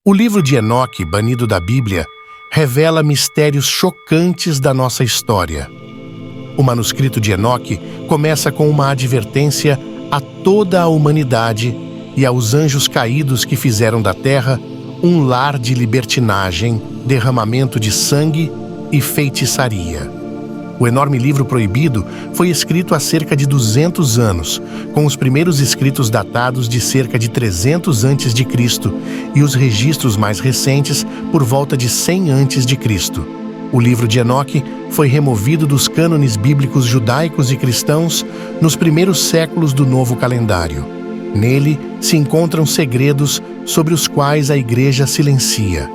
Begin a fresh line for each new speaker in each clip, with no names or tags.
O livro de Enoque, banido da Bíblia, revela mistérios chocantes da nossa história. O manuscrito de Enoque começa com uma advertência a toda a humanidade e aos anjos caídos que fizeram da terra um lar de libertinagem, derramamento de sangue e feitiçaria. O enorme livro proibido foi escrito há cerca de 200 anos, com os primeiros escritos datados de cerca de 300 a.C. e os registros mais recentes por volta de 100 a.C. O livro de Enoque foi removido dos cânones bíblicos judaicos e cristãos nos primeiros séculos do novo calendário. Nele se encontram segredos sobre os quais a Igreja silencia.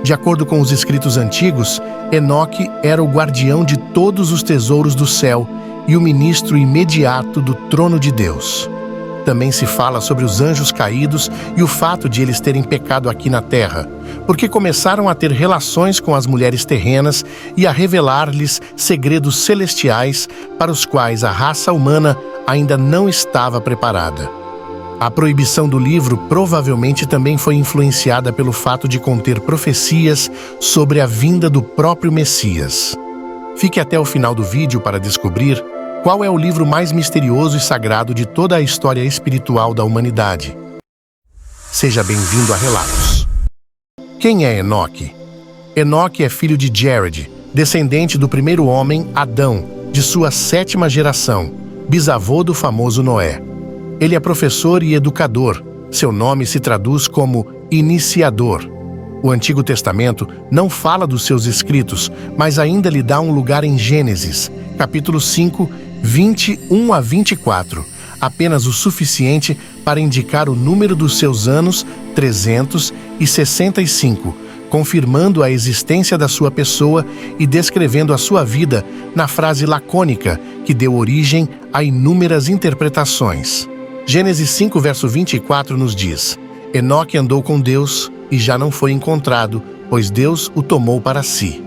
De acordo com os escritos antigos, Enoque era o guardião de todos os tesouros do céu e o ministro imediato do trono de Deus. Também se fala sobre os anjos caídos e o fato de eles terem pecado aqui na terra, porque começaram a ter relações com as mulheres terrenas e a revelar-lhes segredos celestiais para os quais a raça humana ainda não estava preparada. A proibição do livro provavelmente também foi influenciada pelo fato de conter profecias sobre a vinda do próprio Messias. Fique até o final do vídeo para descobrir qual é o livro mais misterioso e sagrado de toda a história espiritual da humanidade. Seja bem-vindo a Relatos. Quem é Enoque? Enoque é filho de Jared, descendente do primeiro homem, Adão, de sua 7ª geração, bisavô do famoso Noé. Ele é professor e educador. Seu nome se traduz como iniciador. O Antigo Testamento não fala dos seus escritos, mas ainda lhe dá um lugar em Gênesis, capítulo 5, 21 a 24, apenas o suficiente para indicar o número dos seus anos, 365, confirmando a existência da sua pessoa e descrevendo a sua vida na frase lacônica que deu origem a inúmeras interpretações. Gênesis 5, verso 24 nos diz: Enoque andou com Deus e já não foi encontrado, pois Deus o tomou para si.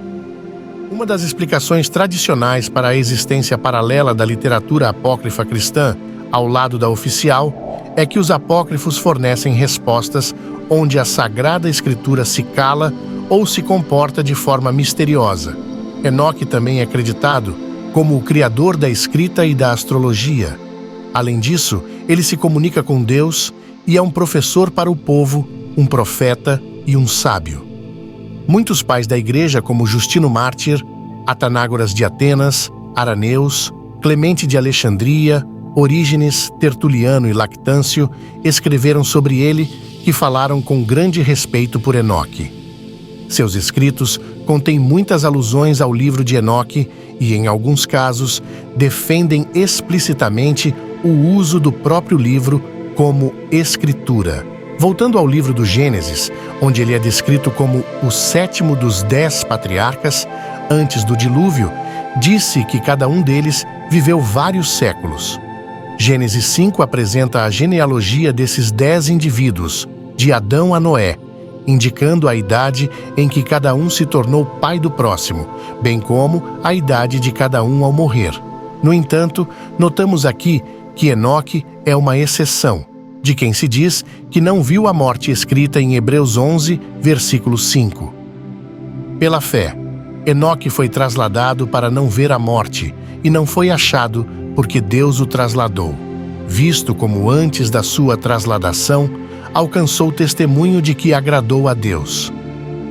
Uma das explicações tradicionais para a existência paralela da literatura apócrifa cristã, ao lado da oficial, é que os apócrifos fornecem respostas onde a Sagrada Escritura se cala ou se comporta de forma misteriosa. Enoque também é acreditado como o criador da escrita e da astrologia. Além disso, ele se comunica com Deus e é um professor para o povo, um profeta e um sábio. Muitos pais da Igreja, como Justino Mártir, Atanágoras de Atenas, Araneus, Clemente de Alexandria, Orígenes, Tertuliano e Lactâncio, escreveram sobre ele, que falaram com grande respeito por Enoque. Seus escritos contêm muitas alusões ao livro de Enoque e, em alguns casos, defendem explicitamente o uso do próprio livro como escritura. Voltando ao livro do Gênesis, onde ele é descrito como o 7º dos 10 patriarcas, antes do dilúvio, disse que cada um deles viveu vários séculos. Gênesis 5 apresenta a genealogia desses 10 indivíduos, de Adão a Noé, indicando a idade em que cada um se tornou pai do próximo, bem como a idade de cada um ao morrer. No entanto, notamos aqui que Enoque é uma exceção, de quem se diz que não viu a morte escrita em Hebreus 11, versículo 5. Pela fé, Enoque foi trasladado para não ver a morte, e não foi achado porque Deus o trasladou. Visto como antes da sua trasladação, alcançou testemunho de que agradou a Deus.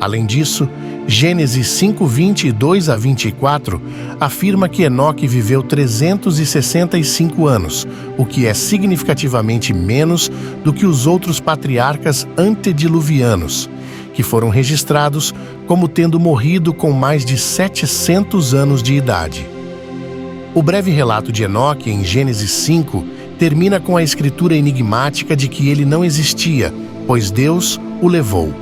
Além disso, Gênesis 5, 22 a 24 afirma que Enoque viveu 365 anos, o que é significativamente menos do que os outros patriarcas antediluvianos, que foram registrados como tendo morrido com mais de 700 anos de idade. O breve relato de Enoque em Gênesis 5 termina com a escritura enigmática de que ele não existia, pois Deus o levou.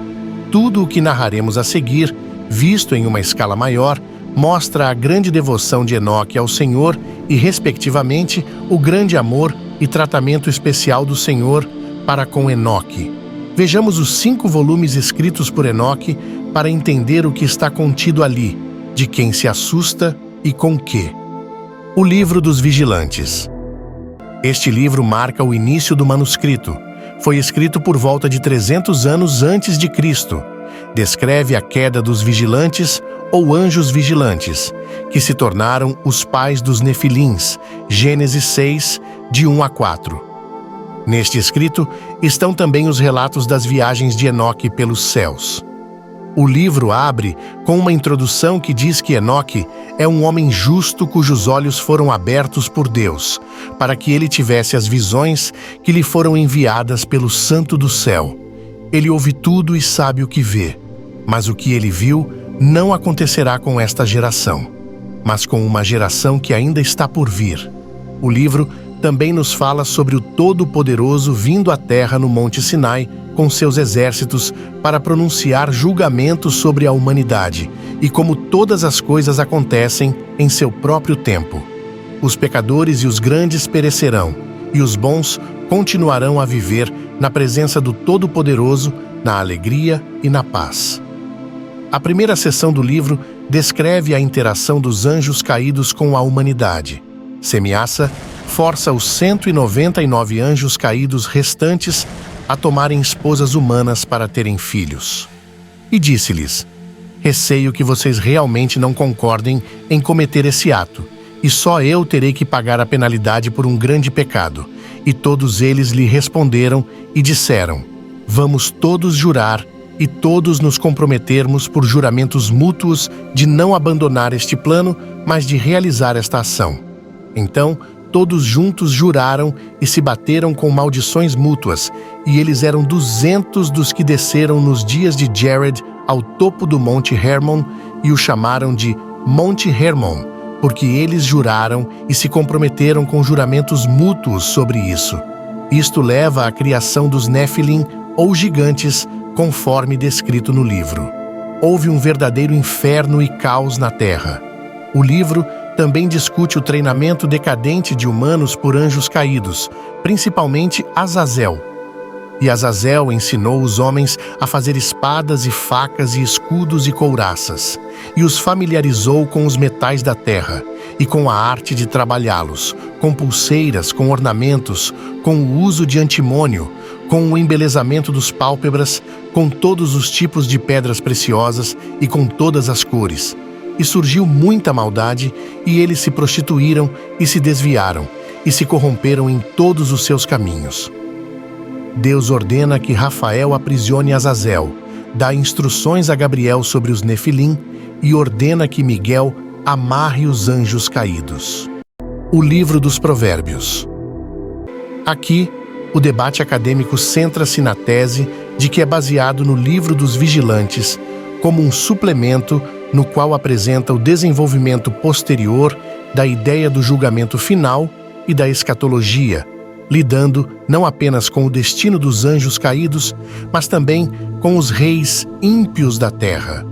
Tudo o que narraremos a seguir, visto em uma escala maior, mostra a grande devoção de Enoque ao Senhor e, respectivamente, o grande amor e tratamento especial do Senhor para com Enoque. Vejamos os 5 volumes escritos por Enoque para entender o que está contido ali, de quem se assusta e com que. O Livro dos Vigilantes. Este livro marca o início do manuscrito, Foi escrito por volta de 300 anos antes de Cristo. Descreve a queda dos vigilantes ou anjos vigilantes, que se tornaram os pais dos Nefilins, Gênesis 6, de 1 a 4. Neste escrito estão também os relatos das viagens de Enoque pelos céus. O livro abre com uma introdução que diz que Enoque é um homem justo cujos olhos foram abertos por Deus, para que ele tivesse as visões que lhe foram enviadas pelo Santo do Céu. Ele ouve tudo e sabe o que vê, mas o que ele viu não acontecerá com esta geração, mas com uma geração que ainda está por vir. O livro também nos fala sobre o Todo-Poderoso vindo à terra no Monte Sinai com seus exércitos para pronunciar julgamento sobre a humanidade e como todas as coisas acontecem em seu próprio tempo. Os pecadores e os grandes perecerão, e os bons continuarão a viver na presença do Todo-Poderoso, na alegria e na paz. A primeira seção do livro descreve a interação dos anjos caídos com a humanidade. Semiassa força os 199 anjos caídos restantes a tomarem esposas humanas para terem filhos. E disse-lhes: receio que vocês realmente não concordem em cometer esse ato, e só eu terei que pagar a penalidade por um grande pecado. E todos eles lhe responderam e disseram: vamos todos jurar e todos nos comprometermos por juramentos mútuos de não abandonar este plano, mas de realizar esta ação. Então, todos juntos juraram e se bateram com maldições mútuas, e eles eram 200 dos que desceram nos dias de Jared ao topo do Monte Hermon e o chamaram de Monte Hermon, porque eles juraram e se comprometeram com juramentos mútuos sobre isso. Isto leva à criação dos Nefilim, ou gigantes, conforme descrito no livro. Houve um verdadeiro inferno e caos na terra. O livro também discute o treinamento decadente de humanos por anjos caídos, principalmente Azazel. E Azazel ensinou os homens a fazer espadas e facas e escudos e couraças, e os familiarizou com os metais da terra, e com a arte de trabalhá-los, com pulseiras, com ornamentos, com o uso de antimônio, com o embelezamento dos pálpebras, com todos os tipos de pedras preciosas e com todas as cores. E surgiu muita maldade, e eles se prostituíram e se desviaram, e se corromperam em todos os seus caminhos. Deus ordena que Rafael aprisione Azazel, dá instruções a Gabriel sobre os Nefilim e ordena que Miguel amarre os anjos caídos. O livro dos Provérbios. Aqui, o debate acadêmico centra-se na tese de que é baseado no livro dos Vigilantes como um suplemento no qual apresenta o desenvolvimento posterior da ideia do julgamento final e da escatologia, lidando não apenas com o destino dos anjos caídos, mas também com os reis ímpios da terra.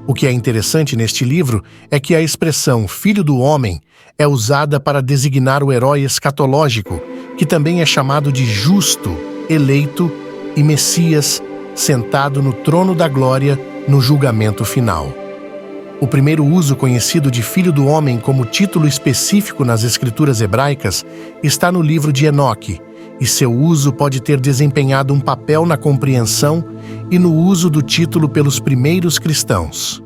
O que é interessante neste livro é que a expressão Filho do Homem é usada para designar o herói escatológico, que também é chamado de justo, eleito e Messias, sentado no trono da glória no julgamento final. O primeiro uso conhecido de Filho do Homem como título específico nas escrituras hebraicas está no livro de Enoque, e seu uso pode ter desempenhado um papel na compreensão e no uso do título pelos primeiros cristãos.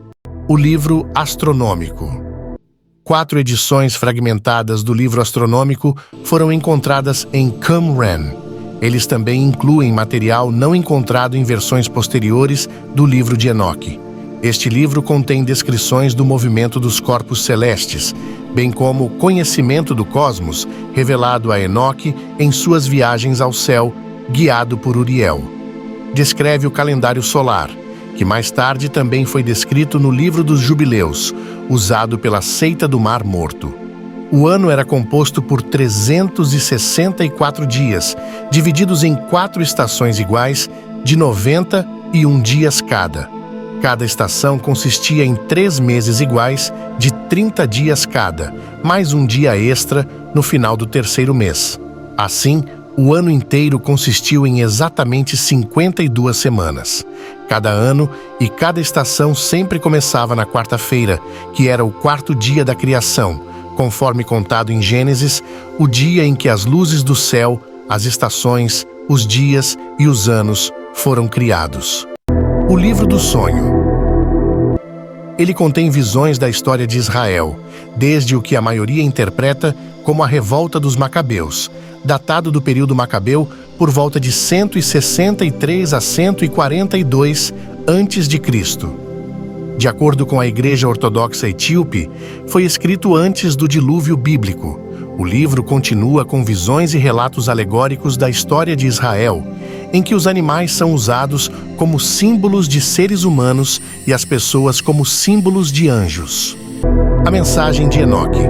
O livro astronômico. 4 edições fragmentadas do livro astronômico foram encontradas em Qumran. Eles também incluem material não encontrado em versões posteriores do livro de Enoque. Este livro contém descrições do movimento dos corpos celestes, bem como o conhecimento do cosmos revelado a Enoque em suas viagens ao céu, guiado por Uriel. Descreve o calendário solar, que mais tarde também foi descrito no livro dos Jubileus, usado pela seita do Mar Morto. O ano era composto por 364 dias, divididos em 4 estações iguais, de 91 dias cada. Cada estação consistia em 3 meses iguais, de 30 dias cada, mais um dia extra no final do 3º mês. Assim, o ano inteiro consistiu em exatamente 52 semanas. Cada ano e cada estação sempre começava na quarta-feira, que era o 4º dia da criação, conforme contado em Gênesis, o dia em que as luzes do céu, as estações, os dias e os anos foram criados. O livro do sonho. Ele contém visões da história de Israel, desde o que a maioria interpreta como a revolta dos Macabeus, datado do período Macabeu por volta de 163 a 142 a.C. De acordo com a Igreja Ortodoxa Etíope, foi escrito antes do dilúvio bíblico. O livro continua com visões e relatos alegóricos da história de Israel, em que os animais são usados como símbolos de seres humanos e as pessoas como símbolos de anjos. A mensagem de Enoque.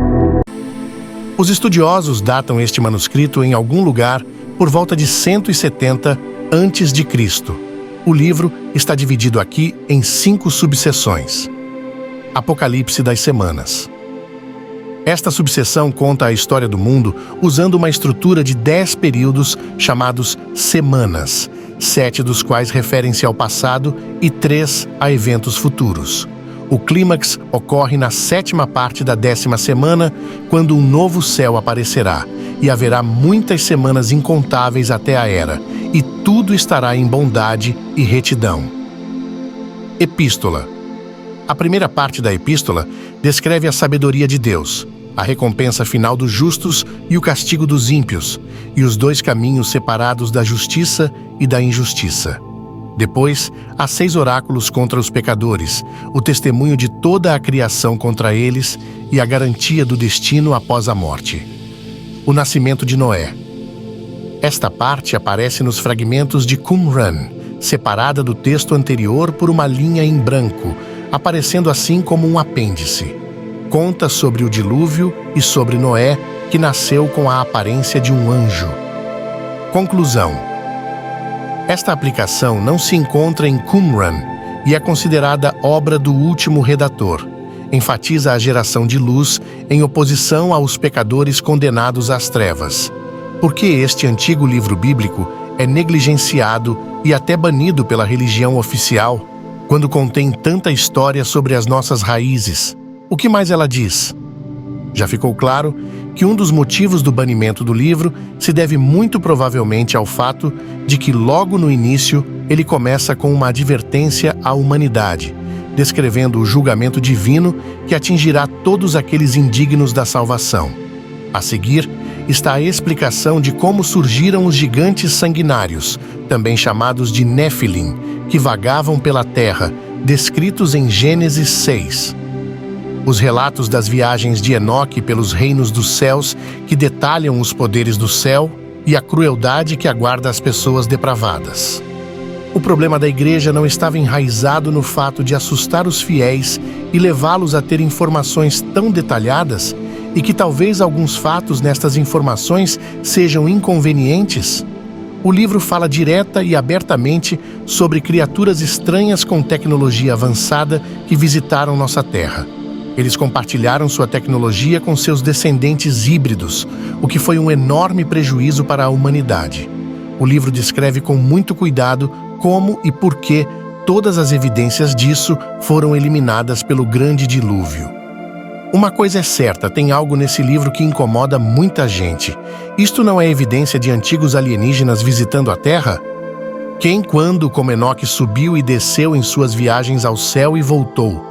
Os estudiosos datam este manuscrito em algum lugar por volta de 170 a.C. O livro está dividido aqui em 5 subseções. Apocalipse das Semanas. Esta subseção conta a história do mundo usando uma estrutura de 10 períodos chamados semanas, 7 dos quais referem-se ao passado e 3 a eventos futuros. O clímax ocorre na 7ª parte da 10ª semana, quando um novo céu aparecerá, e haverá muitas semanas incontáveis até a era, e tudo estará em bondade e retidão. Epístola. A primeira parte da epístola descreve a sabedoria de Deus, a recompensa final dos justos e o castigo dos ímpios, e os 2 caminhos separados da justiça e da injustiça. Depois, há 6 oráculos contra os pecadores, o testemunho de toda a criação contra eles e a garantia do destino após a morte. O nascimento de Noé. Esta parte aparece nos fragmentos de Qumran, separada do texto anterior por uma linha em branco, aparecendo assim como um apêndice. Conta sobre o dilúvio e sobre Noé, que nasceu com a aparência de um anjo. Conclusão. Esta aplicação não se encontra em Qumran e é considerada obra do último redator. Enfatiza a geração de luz em oposição aos pecadores condenados às trevas. Porque este antigo livro bíblico é negligenciado e até banido pela religião oficial, quando contém tanta história sobre as nossas raízes. O que mais ela diz? Já ficou claro que um dos motivos do banimento do livro se deve muito provavelmente ao fato de que logo no início ele começa com uma advertência à humanidade, descrevendo o julgamento divino que atingirá todos aqueles indignos da salvação. A seguir está a explicação de como surgiram os gigantes sanguinários, também chamados de Néfilim, que vagavam pela terra, descritos em Gênesis 6. Os relatos das viagens de Enoque pelos reinos dos céus, que detalham os poderes do céu e a crueldade que aguarda as pessoas depravadas. O problema da igreja não estava enraizado no fato de assustar os fiéis e levá-los a ter informações tão detalhadas e que talvez alguns fatos nestas informações sejam inconvenientes. O livro fala direta e abertamente sobre criaturas estranhas com tecnologia avançada que visitaram nossa terra. Eles compartilharam sua tecnologia com seus descendentes híbridos, o que foi um enorme prejuízo para a humanidade. O livro descreve com muito cuidado como e por que todas as evidências disso foram eliminadas pelo grande dilúvio. Uma coisa é certa, tem algo nesse livro que incomoda muita gente. Isto não é evidência de antigos alienígenas visitando a Terra? Quem, quando, como Enoque, subiu e desceu em suas viagens ao céu e voltou?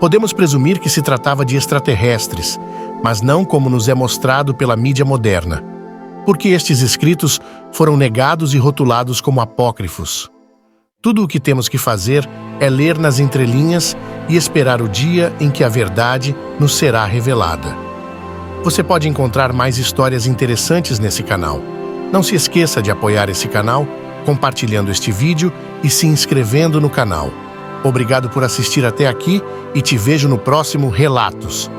Podemos presumir que se tratava de extraterrestres, mas não como nos é mostrado pela mídia moderna, porque estes escritos foram negados e rotulados como apócrifos. Tudo o que temos que fazer é ler nas entrelinhas e esperar o dia em que a verdade nos será revelada. Você pode encontrar mais histórias interessantes nesse canal. Não se esqueça de apoiar esse canal, compartilhando este vídeo e se inscrevendo no canal. Obrigado por assistir até aqui e te vejo no próximo Relatos.